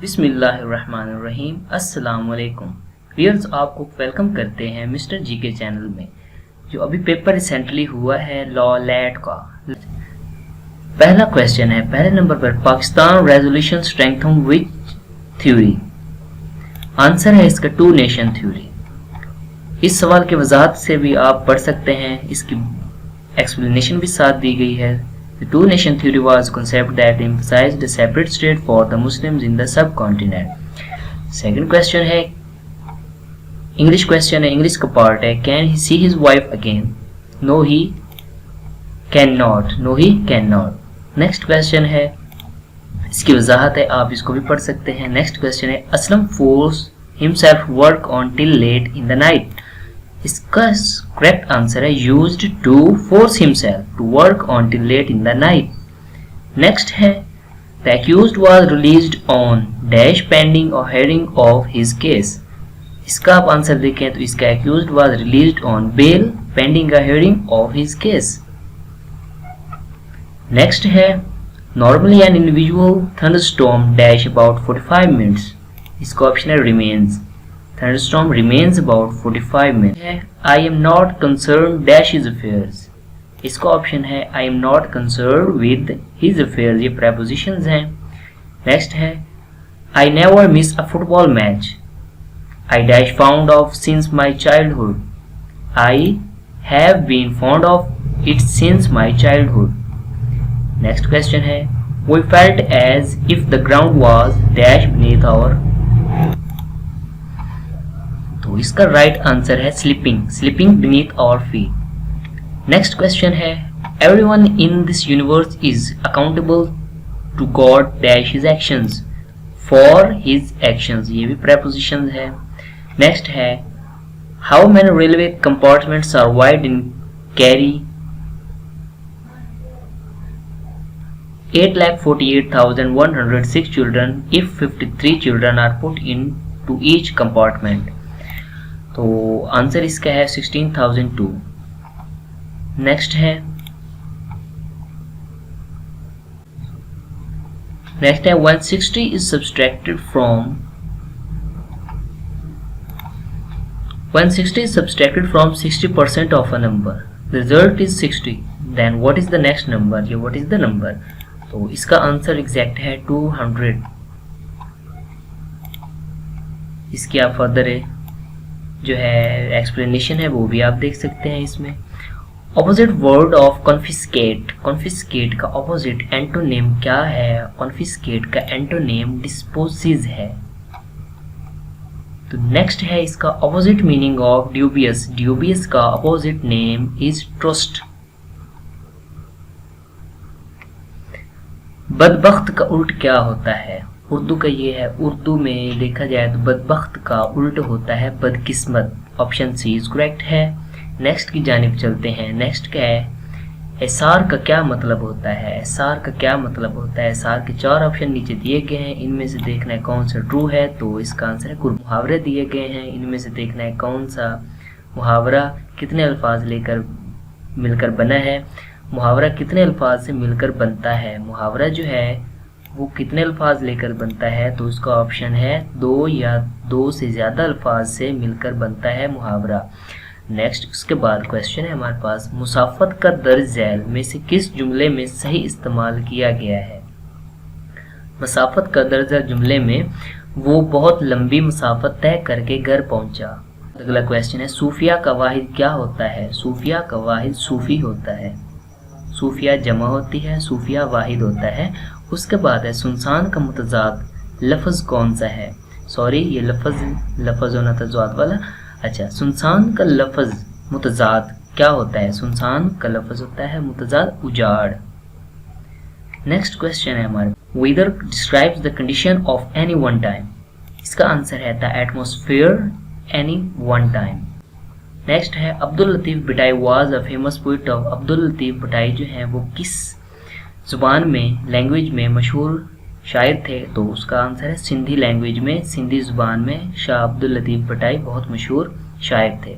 बिस्मिल्लाहिर्रहमानिर्रहीम। अस्सलाम वालेकुम व्यूअर्स, आपको वेलकम करते हैं मिस्टर जी के चैनल में। जो अभी पेपर रिसेंटली हुआ है लॉ लैट का, पहला क्वेश्चन है पहले नंबर पर, पाकिस्तान रेजोल्यूशन स्ट्रेंथन विच थ्योरी। आंसर है इसका टू नेशन थ्योरी। इस सवाल की वजाहत से भी आप पढ़ सकते हैं, इसकी एक्सप्लेनेशन भी साथ दी गई है। The two-nation theory was a concept that emphasized a separate state for the Muslims in the subcontinent. Second question है English question है, English का part है, Can he see his wife again? No, he cannot. No, he cannot. Next question है, इसकी वजाहत है, आप इसको भी पढ़ सकते हैं। Next question है, Aslam forced himself work on till late in the night. इसका करेक्ट आंसर है used to force himself to work on till late in the night. Next है the accused was released on dash pending और hearing of his case. इसका आप answer देखें तो इसका accused was released on bail pending a hearing of his case. Next है normally an individual thunderstorm dash about 45 minutes. इसका option है remains. Thunderstorm remains about 45 minutes. I am not concerned dash his affairs. इसका option है I am not concerned with his affairs। ये prepositions हैं। Next है I never miss a football match. I dash fond of since my childhood. I have been fond of it since my childhood. Next question है We felt as if the ground was dash beneath our। तो इसका right answer है sleeping beneath our feet. Next question है everyone in this universe is accountable to God dash his actions for his actions. ये भी preposition है। Next है how many railway compartments are wide in carry 8,48,106 children if 53 children are put into each compartment। तो answer इसका है 16,002। Next है 160 is subtracted from 60% of a number. The result is 60. Then what is the next number? या what is the number? तो इसका answer exact है 200। इसकी आप फर्दर है जो है एक्सप्लेनेशन है वो भी आप देख सकते हैं इसमें। Opposite word of confiscate. Confiscate का ऑपोजिट एंटोनेम क्या है? कॉन्फिस्केट का एंटोनेम डिस्पोसिस है। तो नेक्स्ट है इसका opposite meaning of dubious. Dubious का ऑपोजिट नेम इज ट्रस्ट। बदबख्त का उल्ट क्या होता है? उर्दू का ये है, उर्दू में देखा जाए तो बदबख्त का उल्ट होता है बदकिस्मत। ऑप्शन सी इज करेक्ट है। नेक्स्ट की जानिब चलते हैं। नेक्स्ट क्या है एसार का क्या मतलब होता है? एसार का क्या मतलब होता है? एसार के 4 ऑप्शन नीचे दिए गए हैं, इनमें से देखना है कौन सा ट्रू है। तो इसका आंसर है कुल मुहावरे दिए गए हैं, इनमें से देखना है कौन सा मुहावरा कितने अल्फाज लेकर मिलकर बना है। मुहावरा कितने अल्फाज से मिलकर बनता है? मुहावरा जो है वो कितने अल्फाज लेकर बनता है? तो इसका ऑप्शन है 2 या 2 से ज़्यादा अल्फाज से मिलकर बनता है मुहावरा। नेक्स्ट उसके बाद क्वेश्चन है हमारे पास मुसाफत का दर्ज झैल में से किस जुमले में सही इस्तेमाल किया गया है? मुसाफत का दर्ज जुमले में वो बहुत लंबी मुसाफत तय करके घर पहुंचा। अगला क्वेश्चन है सूफिया का वाहिद क्या होता है? सूफिया का वाहिद सूफी होता है। सूफिया जमा होती है, सूफिया वाहिद होता है। उसके बाद है सुनसान का मुतजाद लफ्ज़ कौन सा है? सॉरी ये लफ्ज़ होना था ज़ाद वाला। अच्छा, सुनसान का लफ्ज़ मुतजाद क्या होता है? सुनसान का लफ्ज़ होता है मुतजाद उजाड़। नेक्स्ट क्वेश्चन है हमारे weather describes the condition of any one time. इसका आंसर है the atmosphere any one time. Next है Abdul Latif Bhittai was a famous poet of. Abdul Latif Bhittai जो है वो किस ज़ुबान में लैंग्वेज में मशहूर शायर थे? तो उसका आंसर है सिंधी लैंग्वेज में, सिंधी ज़ुबान में शाह अब्दुल लतीफ़ भटाई बहुत मशहूर शायर थे।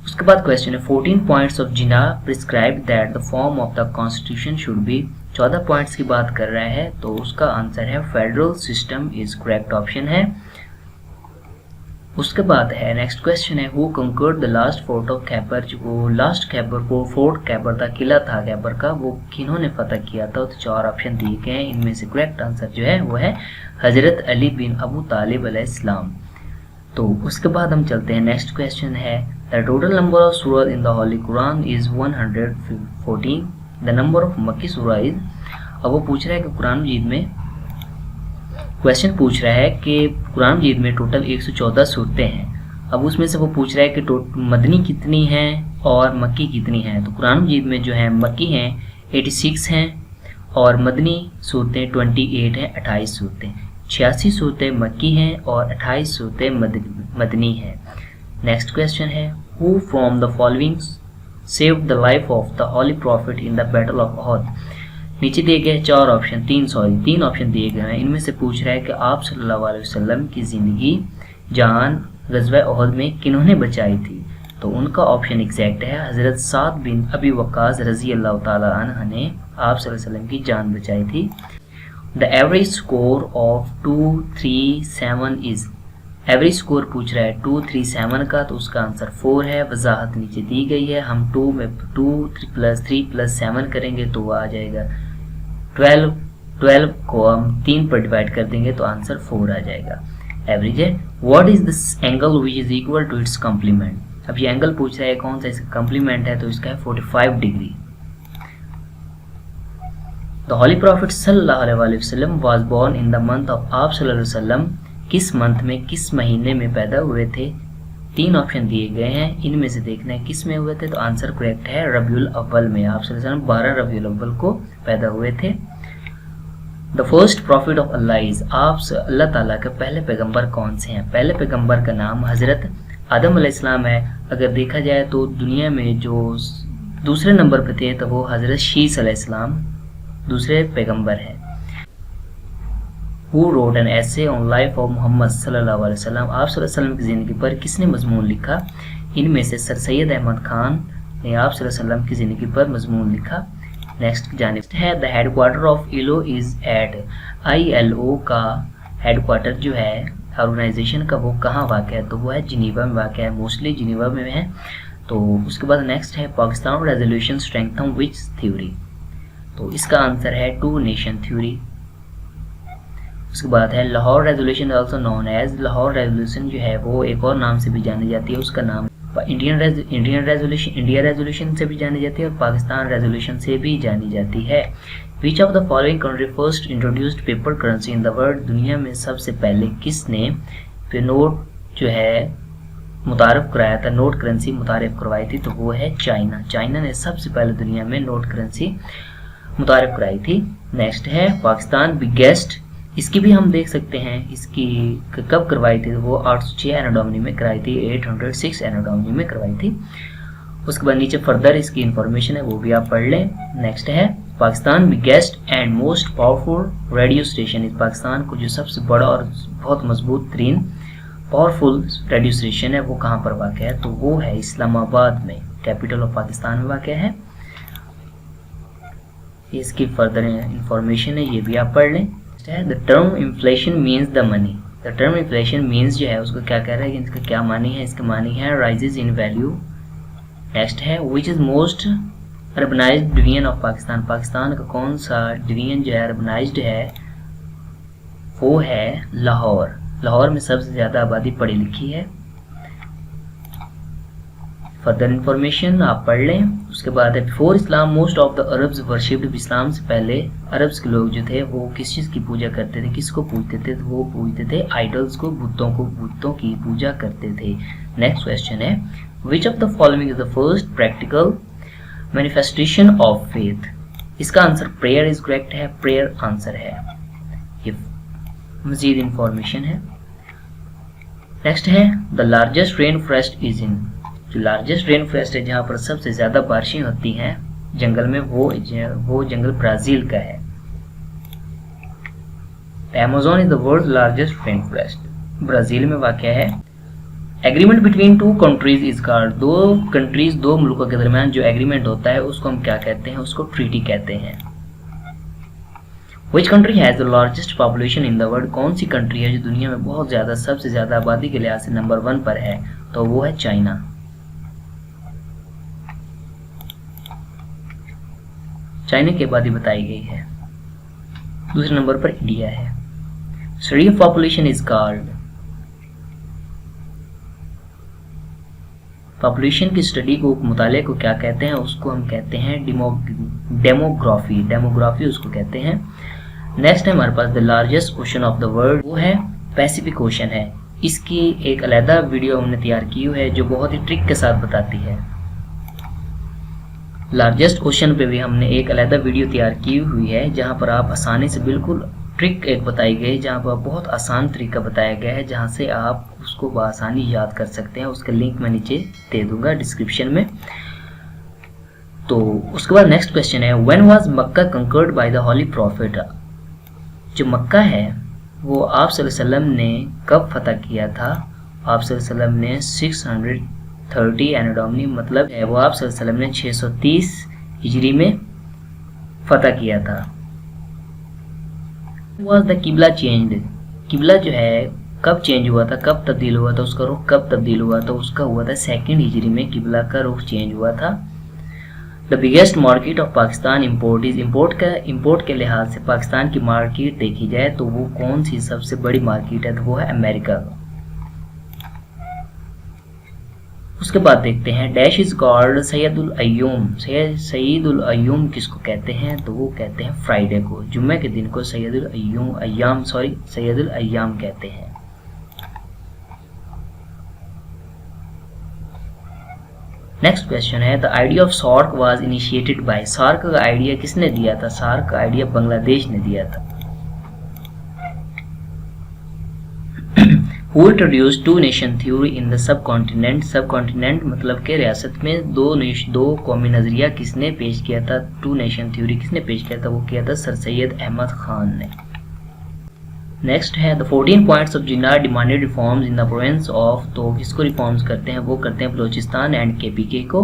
उसके बाद क्वेश्चन है 14 points of Jinnah prescribe that the form of the constitution should be. 14 points की बात कर रहा है, तो उसका आंसर है federal system is correct option है। उसके बाद है नेक्स्ट क्वेश्चन है who conquered the last fort of Khyber, जो लास्ट खैबर को फोर्ट खैबर का किला था खैबर का, वो किन्होंने फतह किया था। तो 4 ऑप्शन दिए गए हैं, इनमें से करेक्ट आंसर जो है वो है हजरत अली बिन अबू तालिब अलैहिस्सलाम। तो उसके बाद हम चलते हैं नेक्स्ट क्वेश्चन है the total number of Surat in the Holi Quran is 114, the number of मक्की सूरा इज। अब वो पूछ रहा है कि कुरान मजीद में क्वेश्चन पूछ रहा है कि कुरान मजीद में टोटल 114 सूरतें हैं। अब उसमें से वो पूछ रहा है कि मदनी कितनी हैं और मक्की कितनी हैं। तो कुरान मजीद में जो है मक्की हैं 86 हैं और मदनी सूरतें 28 हैं, 28 सूरतें। 86 सूरतें मक्की हैं और 28 सूरतें मदनी हैं। नेक्स्ट क्वेश्चन है who from the following saved the life of the holy prophet in the battle of Uhud. नीचे दिए गए 4 ऑप्शन 3 ऑप्शन दिए गए हैं, इनमें से पूछ रहा है कि आप सल्लल्लाहु अलैहि वसल्लम की ज़िंदगी जान ग़ज़वा अहद में किन्होंने बचाई थी। तो उनका ऑप्शन एग्जैक्ट है हज़रत साद बिन अबी वक्कास रज़ी अल्लाह ताला अन्हु ने आप सल्लल्लाहु अलैहि वसल्लम की जान बचाई थी। The average score of 237 is, average score पूछ रहा है 237 का, तो उसका आंसर 4 है। वजाहत नीचे दी गई है, हम 2 में 2 3 + 7 करेंगे तो वो आ जाएगा 12 को हम 3 पर डिवाइड कर देंगे तो आंसर 4 आ जाएगा। एवरेज है। What is this angle which is equal to its complement. अब ये एंगल पूछ रहा है कौन सा इसका कॉम्प्लीमेंट है, तो इसका है 45 डिग्री। द होली प्रॉफिट सल्लल्लाहु अलैहि वसल्लम was born in the month of, आप सल्लल्लाहु अलैहि वसल्लम किस मंथ में किस महीने में पैदा हुए थे। 3 ऑप्शन दिए गए हैं, इनमें से देखना है किस में हुए थे। तो आंसर करेक्ट है रबीउल अव्वल में, आप सल्लल्लाहु अलैहि वसल्लम 12 रबीउल अव्वल को पैदा हुए थे। The first profit of Allah is, आप अल्लाह ताला के पहले पैगंबर कौन से हैं। पहले पैगंबर का नाम हज़रत आदम अलैहिस्सलाम है। अगर देखा जाए तो दुनिया में जो दूसरे नंबर पर थे तो वो हज़रत शीस अलैहिस्सलाम दूसरे पैगंबर हैं। Who wrote an essay on life of Mohammad सल्लल्लाहु अलैहि वसल्लम, आप सल्लल्लाहु अलैहि वसल्लम की ज़िंदगी पर किसने मजमून लिखा। इनमें से सर सैयद अहमद खान ने आप सल्लल्लाहु अलैहि वसल्लम की ज़िंदगी पर मजमून लिखा। नेक्स्ट जानिब है the headquarter of ILO is at, ILO का हेडक्वार्टर जो है ऑर्गेनाइजेशन का वो कहाँ वाक़ है, तो वो है जिनीवा में वाक़ है, मोस्टली जिनीवा में है। तो उसके बाद नेक्स्ट है पाकिस्तान रेजोल्यूशन स्ट्रेंथन विच थ्योरी, तो इसका आंसर है 2 नेशन थ्योरी। उसके बाद है Lahore resolution also known as, Lahore resolution जो है वो एक और नाम से भी जानी जाती है, उसका नाम इंडिया रेजोल्यूशन से भी जानी जाती है और पाकिस्तान रेजोल्यूशन से भी जानी जाती है। Which of the following country first introduced paper currency in the world, दुनिया में सबसे पहले किसने नोट जो है मुतारफ कराया था, नोट करेंसी मुतारफ करवाई थी, तो वो है चाइना। चाइना ने सबसे पहले दुनिया में नोट करेंसी मुतारफ कराई थी। नेक्स्ट है पाकिस्तान बिगेस्ट, इसकी भी हम देख सकते हैं इसकी कब करवाई थी, वो 806 एनाडोमनी में कराई थी, 806 एनाडोमनी में करवाई थी। उसके बाद नीचे फर्दर इसकी इंफॉर्मेशन है वो भी आप पढ़ लें। नेक्स्ट है Pakistan biggest and most powerful radio station, इस पाकिस्तान को जो सबसे बड़ा और बहुत मजबूत तरीन पावरफुल रेडियो स्टेशन है वो कहाँ पर वाक़ है, तो वो है इस्लामाबाद में, कैपिटल ऑफ पाकिस्तान में वाक़ है। इसकी फर्दर इंफॉर्मेशन है ये भी आप पढ़ लें। The term inflation means the money, the term inflation means जो है उसको क्या कह रहा है कि इसका क्या मानी है, इसका मानी है राइजेज इन वैल्यू। नेक्स्ट है which is most urbanised division of Pakistan, Pakistan का कौन सा डिवीजन जो है अर्बनाइज्ड है, वो है लाहौर। लाहौर में सबसे ज़्यादा आबादी पढ़ी लिखी है। फर्दर इंफॉर्मेशन आप पढ़ लें। उसके बाद है before Islam most of the Arabs worshipped, इस्लाम से पहले अरब्स के लोग जो थे वो किस चीज़ की पूजा करते थे, किसको पूजते थे, तो वो पूजते थे आइडल्स को, बुतों की पूजा करते थे। नेक्स्ट क्वेश्चन है which of the following is the first practical manifestation of faith, इसका आंसर प्रेयर इज करेक्ट है, प्रेयर आंसर है। ये मजीद इंफॉर्मेशन है। नेक्स्ट है the largest rain forest is in, जो लार्जेस्ट रेन फॉरेस्ट है जहाँ पर सबसे ज़्यादा बारिशें होती हैं जंगल में, वो जंगल ब्राज़ील का है। Amazon is the world largest rain forest, Brazil में वाक़ है। Agreement between 2 countries is called, 2 countries 2 मुल्कों के दरमियान जो एग्रीमेंट होता है उसको हम क्या कहते हैं, उसको ट्रीटी कहते हैं। Which country has the largest population in the world? कौन सी कंट्री है जो दुनिया में बहुत ज़्यादा, सबसे ज़्यादा आबादी के लिहाज से नंबर 1 पर है? तो वो है चाइना। चाइना की आबादी बताई गई है। दूसरे नंबर पर इंडिया है। Study of population is called, population की स्टडी को, मुताले को क्या कहते हैं? उसको हम कहते हैं डेमोग्राफी। डेमोग्राफी उसको कहते हैं। नेक्स्ट है हमारे पास the largest ocean of the world, वो है पैसिफिक ओशन है। इसकी एक अलहदा वीडियो हमने तैयार की हुई है जो बहुत ही ट्रिक के साथ बताती है। लार्जेस्ट ओशन पे भी हमने एक अलहदा वीडियो तैयार की हुई है जहां पर आप आसानी से, बिल्कुल ट्रिक एक बताई गई जहां पर बहुत आसान तरीका बताया गया है जहां से आप उसको बआसानी याद कर सकते हैं। उसका लिंक मैं नीचे दे दूंगा डिस्क्रिप्शन में। तो उसके बाद नेक्स्ट क्वेश्चन है when was Mecca conquered by the holy prophet? जो मक्का है वो आप सल्लल्लाहु अलैहि वसल्लम ने कब फतह किया था? आप सल्लल्लाहु अलैहि वसल्लम ने 630 एनोडोमनी, मतलब है वो आप सल्लल्लाहु अलैहि वसल्लम ने 630 हिजरी में फतह किया था। वाज द किबला चेंज्ड? किबला जो है कब चेंज हुआ था, कब तब्दील हुआ था, उसका रुख कब तब्दील हुआ था? उसका हुआ था 2nd हिजरी में किबला का रुख चेंज हुआ था। The biggest market of Pakistan import is, import के लिहाज से पाकिस्तान की मार्केट देखी जाए तो वो कौन सी सबसे बड़ी मार्केट है? तो वो है अमेरिका। उसके बाद देखते हैं dash is called सैयदुल Ayyum. सैयदुल Ayyum किसको कहते हैं? तो वो कहते हैं फ्राइडे को, जुम्मे के दिन को सैयदुल अय्याम कहते हैं। नेक्स्ट क्वेश्चन है the idea of SAARC was initiated by? SAARC का आइडिया किसने दिया था? सार्क का आइडिया बांग्लादेश ने दिया था। Who introduced two nation theory in the subcontinent? Subcontinent मतलब के रियासत में दो कौमी नजरिया किसने पेश किया था? टू नेशन थ्योरी किसने पेश किया था? वो किया था सर सैयद अहमद खान ने। नेक्स्ट है the 14 points of Jinnah demanded reforms in the province of, तो किसको रिफॉर्म्स करते हैं? वो करते हैं बलोचिस्तान एंड केपीके को।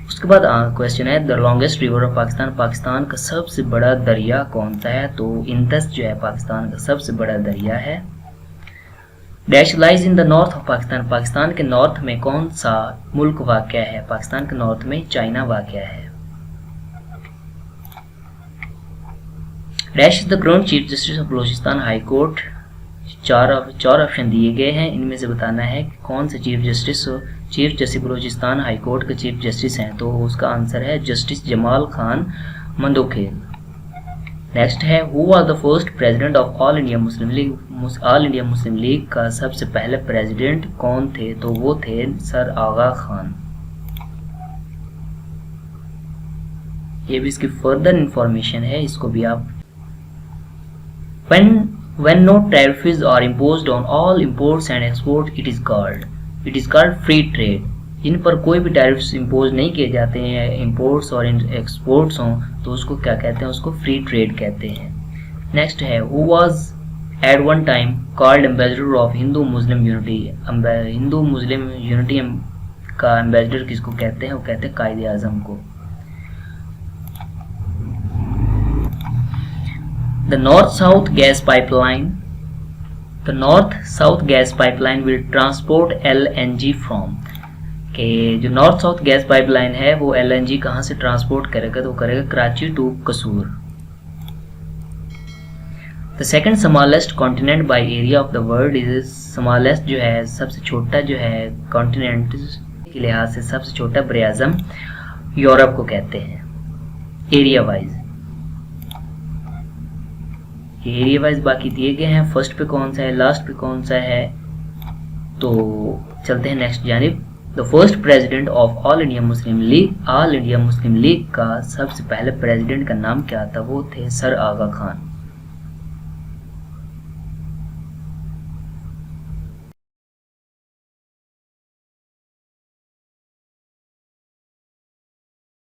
उसके बाद क्वेश्चन है the longest river of Pakistan? Pakistan का सबसे बड़ा दरिया कौन सा है? तो इंदस जो है पाकिस्तान का सबसे बड़ा दरिया है। Dash lies in the north of Pakistan? Pakistan के नॉर्थ में कौन सा मुल्क वाक़या है? पाकिस्तान के नॉर्थ में चाइना वाक़या है। Dash is the current chief justice of Balochistan high court? चार ऑप्शन दिए गए हैं, इनमें से बताना है कि कौन से chief justice Balochistan high court के चीफ जस्टिस हैं। तो उसका आंसर है जस्टिस जमाल खान मंदोखेल। नेक्स्ट है who was the first president of all India Muslim league? All India Muslim league का सबसे पहले प्रेसिडेंट कौन थे? तो वो थे सर आगा खान। ये भी इसकी फर्दर इंफॉर्मेशन है, इसको भी आप when no tariffs are imposed on all imports and exports it is called free trade। जिन पर कोई भी टैरिफ्स इम्पोज नहीं किए जाते हैं, इंपोर्ट्स और एक्सपोर्ट्स हों, तो उसको क्या कहते हैं? उसको फ्री ट्रेड कहते हैं। नेक्स्ट है who was at one time called ambassador of Hindu Muslim unity? Hindu Muslim unity का एम्बेसडर किसको कहते हैं? वो कहते हैं कायद आजम को। The north south gas pipeline? The north south gas pipeline will transport LNG from, कि जो नॉर्थ साउथ गैस पाइपलाइन है वो LNG कहाँ से ट्रांसपोर्ट करेगा? तो करेगा कराची टू कसूर। The second smallest continent by area of the world is? Smallest जो है सबसे छोटा जो है कॉन्टिनेंट के लिहाज से सबसे छोटा बरआज़म यूरोप को कहते हैं एरिया वाइज। ये एरिया वाइज बाकी दिए गए हैं, फर्स्ट पे कौन सा है, लास्ट पे कौन सा है। तो चलते हैं नेक्स्ट जानिब। The first president of all India Muslim league का सबसे पहले प्रेसिडेंट का नाम क्या था? वो थे सर आगा खान।